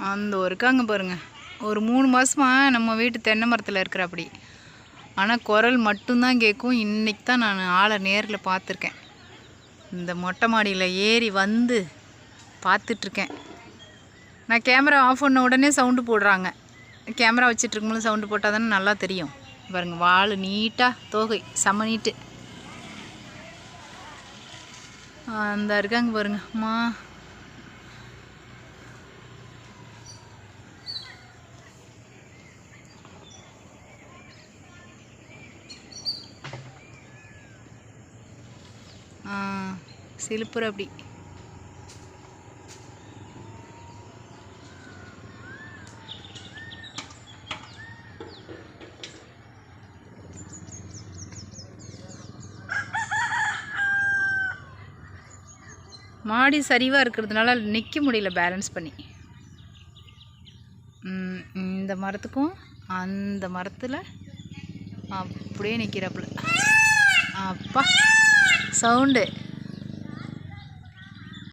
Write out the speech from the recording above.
அந்த இருக்காங்க பாருங்க. ஒரு 3 மாதமாக நம்ம வீட்டு தென்னை மரத்தில் இருக்கிற அப்படி. ஆனால் குரல் மட்டும்தான் கேட்கும். இன்றைக்கி தான் நான் ஆளை நேரில் பார்த்துருக்கேன். இந்த மொட்டை மாடியில் ஏறி வந்து பார்த்துட்ருக்கேன். நான் கேமரா ஆஃப் பண்ண உடனே சவுண்டு போடுறாங்க. கேமரா வச்சிட்ருக்கும்போது சவுண்டு போட்டால் தானே நல்லா தெரியும். பாருங்கள், வால் நீட்டாக தோகை செம்ம நீட்டு. அந்த இருக்காங்க பாருங்க. அம்மா சிலுப்புற அப்படி. மாடி சரிவாக இருக்கிறதுனால நிற்க முடியல பேலன்ஸ் பண்ணி. இந்த மரத்துக்கும் அந்த மரத்தில் அப்படியே நிற்கிறாப்புல. அப்பா சவுண்டு